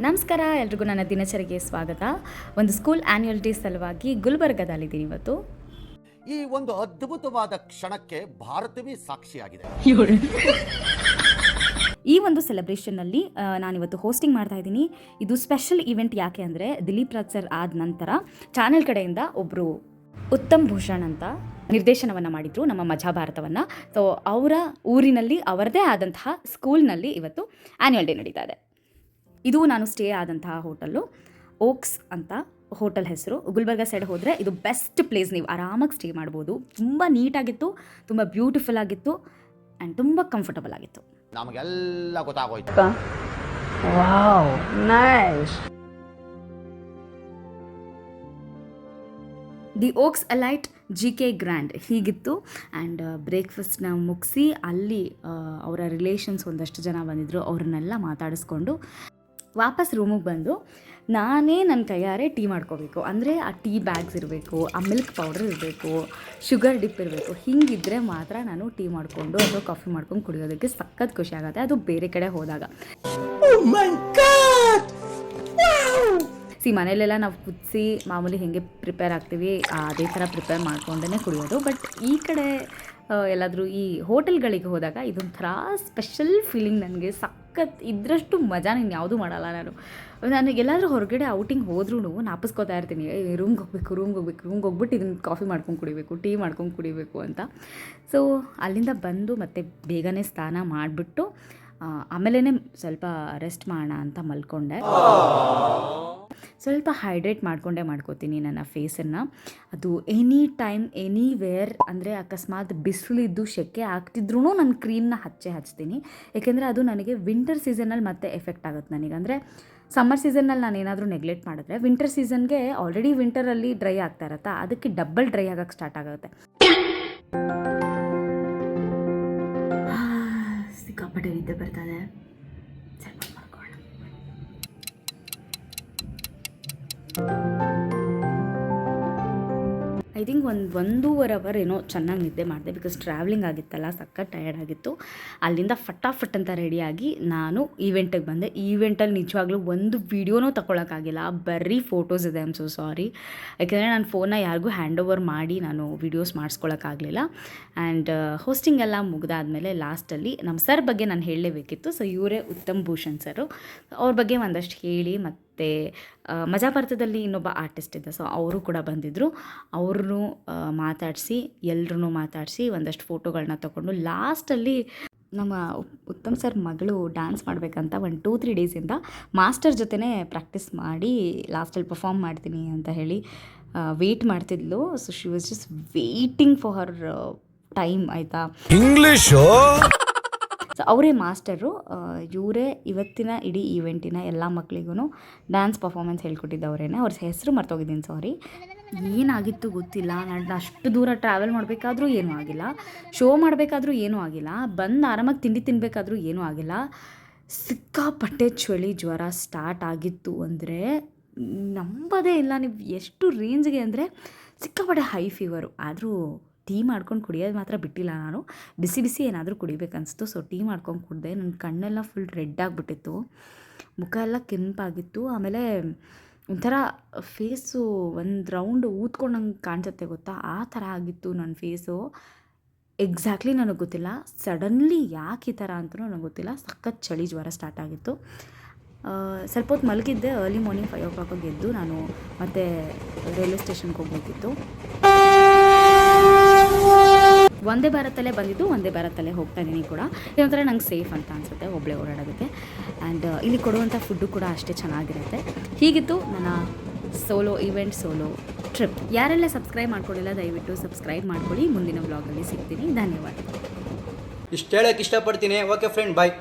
ನಮಸ್ಕಾರ, ಎಲ್ರಿಗೂ ನನ್ನ ದಿನಚರಿಗೆ ಸ್ವಾಗತ. ಒಂದು ಸ್ಕೂಲ್ ಆ್ಯನ್ಯುವಲ್ ಡೇ ಸಲುವಾಗಿ ಗುಲ್ಬರ್ಗದಲ್ಲಿದ್ದೀನಿ ಇವತ್ತು. ಈ ಒಂದು ಅದ್ಭುತವಾದ ಕ್ಷಣಕ್ಕೆ ಭಾರತವೇ ಸಾಕ್ಷಿಯಾಗಿದೆ. ಈ ಒಂದು ಸೆಲೆಬ್ರೇಷನ್ನಲ್ಲಿ ನಾನಿವತ್ತು ಹೋಸ್ಟಿಂಗ್ ಮಾಡ್ತಾ ಇದ್ದೀನಿ. ಇದು ಸ್ಪೆಷಲ್ ಈವೆಂಟ್ ಯಾಕೆ ಅಂದರೆ, ದಿಲೀಪ್ ರಾಜ್ ಸರ್ ಆದ ನಂತರ ಚಾನೆಲ್ ಕಡೆಯಿಂದ ಒಬ್ಬರು ಉತ್ತಮ್ ಭೂಷಣ್ ಅಂತ ನಿರ್ದೇಶನವನ್ನು ಮಾಡಿದರು ನಮ್ಮ ಮಜಾ ಭಾರತವನ್ನು. ಸೊ ಅವರ ಊರಿನಲ್ಲಿ ಅವರದೇ ಆದಂತಹ ಸ್ಕೂಲ್ನಲ್ಲಿ ಇವತ್ತು ಆ್ಯನ್ಯುವಲ್ ಡೇ ನಡೀತಾ ಇದೆ. ಇದು ನಾನು ಸ್ಟೇ ಆದಂತಹ ಹೋಟೆಲ್ಲು ಓಕ್ಸ್ ಅಂತ ಹೋಟೆಲ್ ಹೆಸರು. ಗುಲ್ಬರ್ಗ ಸೈಡ್ ಹೋದರೆ ಇದು ಬೆಸ್ಟ್ ಪ್ಲೇಸ್, ನೀವು ಆರಾಮಾಗಿ ಸ್ಟೇ ಮಾಡ್ಬೋದು. ತುಂಬ ನೀಟಾಗಿತ್ತು, ತುಂಬ ಬ್ಯೂಟಿಫುಲ್ ಆಗಿತ್ತು ಆ್ಯಂಡ್ ತುಂಬ ಕಂಫರ್ಟಬಲ್ ಆಗಿತ್ತು. ನಮಗೆಲ್ಲ ಗೊತ್ತಾಗೋಯ್ತು. Wow, nice. The Oaks alight GK grand ಹೀಗಿತ್ತು. ಆ್ಯಂಡ್ ಬ್ರೇಕ್ಫಾಸ್ಟ್ನ ಮುಗಿಸಿ ಅಲ್ಲಿ ಅವರ ರಿಲೇಷನ್ಸ್ ಒಂದಷ್ಟು ಜನ ಬಂದಿದ್ದರು. ಅವ್ರನ್ನೆಲ್ಲ ಮಾತಾಡಿಸ್ಕೊಂಡು ವಾಪಸ್ ರೂಮಿಗೆ ಬಂದು ನಾನೇ ನನ್ನ ಕೈಯಾರೆ ಟೀ ಮಾಡ್ಕೋಬೇಕು. ಅಂದರೆ ಆ ಟೀ ಬ್ಯಾಗ್ಸ್ ಇರಬೇಕು, ಆ ಮಿಲ್ಕ್ ಪೌಡರ್ ಇರಬೇಕು, ಶುಗರ್ ಡಿಪ್ ಇರಬೇಕು. ಹೀಗಿದ್ದರೆ ಮಾತ್ರ ನಾನು ಟೀ ಮಾಡಿಕೊಂಡು ಅಥವಾ ಕಾಫಿ ಮಾಡ್ಕೊಂಡು ಕುಡಿಯೋದಕ್ಕೆ ಸಖತ್ ಖುಷಿ ಆಗುತ್ತೆ, ಅದು ಬೇರೆ ಕಡೆ ಹೋದಾಗ. ಮನೇಲೆಲ್ಲ ನಾವು ಕುದಿಸಿ ಮಾಮೂಲಿ ಹೇಗೆ ಪ್ರಿಪೇರ್ ಆಗ್ತೀವಿ ಅದೇ ಥರ ಪ್ರಿಪೇರ್ ಮಾಡ್ಕೊಂಡೇ ಕುಡಿಯೋದು. ಬಟ್ ಈ ಕಡೆ ಎಲ್ಲಾದರೂ ಈ ಹೋಟೆಲ್ಗಳಿಗೆ ಹೋದಾಗ ಇದೊಂಥರ ಸ್ಪೆಷಲ್ ಫೀಲಿಂಗ್. ನನಗೆ ಸಖತ್ ಇದರಷ್ಟು ಮಜಾ ನಾನು ಯಾವುದೂ ಮಾಡಲ್ಲ. ನಾನು ಎಲ್ಲಾದರೂ ಹೊರಗಡೆ ಔಟಿಂಗ್ ಹೋದ್ರೂ ನಾಪಿಸ್ಕೋತಾ ಇರ್ತೀನಿ, ರೂಮ್ಗೆ ಹೋಗ್ಬಿಟ್ಟು ಇದನ್ನು ಕಾಫಿ ಮಾಡ್ಕೊಂಡು ಕುಡಿಬೇಕು, ಟೀ ಮಾಡ್ಕೊಂಡು ಕುಡಿಬೇಕು ಅಂತ. ಸೊ ಅಲ್ಲಿಂದ ಬಂದು ಮತ್ತೆ ಬೇಗನೆ ಸ್ನಾನ ಮಾಡಿಬಿಟ್ಟು ಆಮೇಲೆ ಸ್ವಲ್ಪ ರೆಸ್ಟ್ ಮಾಡೋಣ ಅಂತ ಮಲ್ಕೊಂಡೆ. ಸ್ವಲ್ಪ ಹೈಡ್ರೇಟ್ ಮಾಡ್ಕೋತೀನಿ ನನ್ನ ಫೇಸನ್ನು. ಅದು ಎನಿ ಟೈಮ್ ಎನಿವೇರ್, ಅಂದರೆ ಅಕಸ್ಮಾತ್ ಬಿಸಿಲಿದ್ದು ಸೆಕೆ ಆಗ್ತಿದ್ರೂ ನಾನು ಕ್ರೀಮ್ನ ಹಚ್ತೀನಿ. ಏಕೆಂದರೆ ಅದು ನನಗೆ ವಿಂಟರ್ ಸೀಸನಲ್ಲಿ ಮತ್ತೆ ಎಫೆಕ್ಟ್ ಆಗುತ್ತೆ ನನಗೆ. ಅಂದರೆ ಸಮ್ಮರ್ ಸೀಸನ್ನಲ್ಲಿ ನಾನು ಏನಾದರೂ ನೆಗ್ಲೆಕ್ಟ್ ಮಾಡಿದ್ರೆ ವಿಂಟರ್ ಸೀಸನ್ಗೆ ಆಲ್ರೆಡಿ ವಿಂಟರಲ್ಲಿ ಡ್ರೈ ಆಗ್ತಾ ಇರತ್ತಾ, ಅದಕ್ಕೆ ಡಬಲ್ ಡ್ರೈ ಆಗೋಕ್ಕೆ ಸ್ಟಾರ್ಟ್ ಆಗುತ್ತೆ. ಸಿಕ್ಕಾಪಟ್ಟೆ ನಿದ್ದೆ ಬರ್ತದೆ. ಐ ಥಿಂಕ್ 1.5 ಅವರ್ ಏನೋ ಚೆನ್ನಾಗಿ ನಿದ್ದೆ ಮಾಡಿದೆ. ಬಿಕಾಸ್ ಟ್ರಾವೆಲಿಂಗ್ ಆಗಿತ್ತಲ್ಲ, ಸಖತ್ ಟಯರ್ಡ್ ಆಗಿತ್ತು. ಅಲ್ಲಿಂದ ಫಟಾಫಟ್ ಅಂತ ರೆಡಿಯಾಗಿ ನಾನು ಈವೆಂಟಿಗೆ ಬಂದೆ. ಈವೆಂಟಲ್ಲಿ ನಿಜವಾಗ್ಲೂ ಒಂದು ವೀಡಿಯೋನೂ ತಗೊಳಕ್ಕಾಗಿಲ್ಲ, ಬರೀ ಫೋಟೋಸ್ ಇದೆ. I'm so sorry. ಯಾಕೆಂದರೆ ನಾನು ಫೋನ್ನ ಯಾರಿಗೂ ಹ್ಯಾಂಡ್ ಓವರ್ ಮಾಡಿ ನಾನು ವೀಡಿಯೋಸ್ ಮಾಡಿಸ್ಕೊಳಕ್ಕಾಗಲಿಲ್ಲ. ಆ್ಯಂಡ್ ಹೋಸ್ಟಿಂಗ್ ಎಲ್ಲ ಮುಗಿದಾದ್ಮೇಲೆ ಲಾಸ್ಟಲ್ಲಿ ನಮ್ಮ ಸರ್ ಬಗ್ಗೆ ನಾನು ಹೇಳಲೇಬೇಕಿತ್ತು. ಸೊ ಇವರೇ ಉತ್ತಮ್ ಭೂಷಣ್ ಸರು. ಅವ್ರ ಬಗ್ಗೆ ಒಂದಷ್ಟು ಹೇಳಿ, ಮತ್ತು ಮಜಾ ಭಾರತದಲ್ಲಿ ಇನ್ನೊಬ್ಬ ಆರ್ಟಿಸ್ಟ್ ಇದ್ದ, ಸೊ ಅವರು ಕೂಡ ಬಂದಿದ್ದರು. ಅವ್ರನ್ನೂ ಎಲ್ಲರೂ ಮಾತಾಡಿಸಿ ಒಂದಷ್ಟು ಫೋಟೋಗಳನ್ನ ತೊಗೊಂಡು ಲಾಸ್ಟಲ್ಲಿ ನಮ್ಮ ಉತ್ತಮ್ ಸರ್ ಮಗಳು ಡ್ಯಾನ್ಸ್ ಮಾಡಬೇಕಂತ 1-2-3 ಡೇಸಿಂದ ಮಾಸ್ಟರ್ ಜೊತೆನೇ ಪ್ರಾಕ್ಟೀಸ್ ಮಾಡಿ ಲಾಸ್ಟಲ್ಲಿ ಪರ್ಫಾರ್ಮ್ ಮಾಡ್ತೀನಿ ಅಂತ ಹೇಳಿ ವೆಯ್ಟ್ ಮಾಡ್ತಿದ್ಲು. So she was just waiting for her time, ಆಯಿತಾ. ಇಂಗ್ಲೀಷು. ಸೊ ಅವರೇ ಮಾಸ್ಟರು. ಇವರೇ ಇವತ್ತಿನ ಇಡೀ ಈವೆಂಟಿನ ಎಲ್ಲ ಮಕ್ಕಳಿಗೂ ಡ್ಯಾನ್ಸ್ ಪರ್ಫಾರ್ಮೆನ್ಸ್ ಹೇಳ್ಕೊಟ್ಟಿದ್ದವರೇನೆ. ಅವ್ರ ಹೆಸರು ಮರ್ತೋಗಿದ್ದೀನಿ, ಸಾರಿ. ಏನಾಗಿತ್ತು ಗೊತ್ತಿಲ್ಲ. ನಾನು ಅಷ್ಟು ದೂರ ಟ್ರಾವೆಲ್ ಮಾಡಬೇಕಾದ್ರೂ ಏನೂ ಆಗಿಲ್ಲ, ಶೋ ಮಾಡಬೇಕಾದ್ರೂ ಏನೂ ಆಗಿಲ್ಲ, ಬಂದು ಆರಾಮಾಗಿ ತಿಂಡಿ ತಿನ್ನಬೇಕಾದ್ರೂ ಏನೂ ಆಗಿಲ್ಲ. ಸಿಕ್ಕಾಪಟ್ಟೆ ಚಳಿ ಜ್ವರ ಸ್ಟಾರ್ಟ್ ಆಗಿತ್ತು ಅಂದರೆ ನಂಬೋದೇ ಇಲ್ಲ ನೀವು, ಎಷ್ಟು ರೇಂಜ್ಗೆ ಅಂದರೆ ಸಿಕ್ಕಾಪಟ್ಟೆ ಹೈ ಫೀವರು. ಆದರೂ ಟೀ ಮಾಡ್ಕೊಂಡು ಕುಡಿಯೋದು ಮಾತ್ರ ಬಿಟ್ಟಿಲ್ಲ ನಾನು. ಬಿಸಿ ಏನಾದರೂ ಕುಡಿಬೇಕನ್ನಿಸ್ತು. ಸೊ ಟೀ ಮಾಡ್ಕೊಂಡು ಕುಡಿದೆ. ನನ್ನ ಕಣ್ಣೆಲ್ಲ ಫುಲ್ ರೆಡ್ ಆಗಿಬಿಟ್ಟಿತ್ತು, ಮುಖ ಎಲ್ಲ ಕೆಂಪಾಗಿತ್ತು. ಆಮೇಲೆ ಒಂಥರ ಫೇಸು ಒಂದು ರೌಂಡ್ ಊದ್ಕೊಂಡಂಗೆ ಕಾಣಿಸುತ್ತೆ ಗೊತ್ತಾ, ಆ ಥರ ಆಗಿತ್ತು ನನ್ನ ಫೇಸು. ಎಕ್ಸಾಕ್ಟ್ಲಿ ನನಗೆ ಗೊತ್ತಿಲ್ಲ, ಸಡನ್ಲಿ ಯಾಕೆ ಈ ಥರ ಅಂತಲೂ ನನಗೆ ಗೊತ್ತಿಲ್ಲ. ಸಖತ್ ಚಳಿ ಜ್ವರ ಸ್ಟಾರ್ಟ್ ಆಗಿತ್ತು. ಸ್ವಲ್ಪ ಹೊತ್ತು ಮಲಗಿದ್ದೆ. ಅರ್ಲಿ ಮಾರ್ನಿಂಗ್ 5 o'clock ಎದ್ದು ನಾನು ಮತ್ತೆ ರೈಲ್ವೆ ಸ್ಟೇಷನ್ಗೆ ಹೋಗಬೇಕಿತ್ತು. ಒಂದೇ ಭಾರತಲ್ಲೇ ಬಂದಿದ್ದು, ಒಂದೇ ಭಾರತಲ್ಲೇ ಹೋಗ್ತಾ ಇದ್ದೀನಿ ಕೂಡ. ಇದೊಂಥರ ನಂಗೆ ಸೇಫ್ ಅಂತ ಅನಿಸುತ್ತೆ ಒಬ್ಬಳೇ ಓಡಾಡೋದಕ್ಕೆ. ಆ್ಯಂಡ್ ಇಲ್ಲಿ ಕೊಡುವಂಥ ಫುಡ್ಡು ಕೂಡ ಅಷ್ಟೇ ಚೆನ್ನಾಗಿರುತ್ತೆ. ಹೀಗಿತ್ತು ನನ್ನ ಸೋಲೋ ಈವೆಂಟ್, ಸೋಲೋ ಟ್ರಿಪ್. ಯಾರೆಲ್ಲ ಸಬ್ಸ್ಕ್ರೈಬ್ ಮಾಡ್ಕೊಳ್ಳಿಲ್ಲ ದಯವಿಟ್ಟು ಸಬ್ಸ್ಕ್ರೈಬ್ ಮಾಡ್ಕೊಳ್ಳಿ. ಮುಂದಿನ ವ್ಲಾಗಲ್ಲಿ ಸಿಗ್ತೀನಿ. ಧನ್ಯವಾದ. ಇಷ್ಟು ಹೇಳೋಕ್ಕೆ ಇಷ್ಟಪಡ್ತೀನಿ. ಓಕೆ ಫ್ರೆಂಡ್, ಬಾಯ್.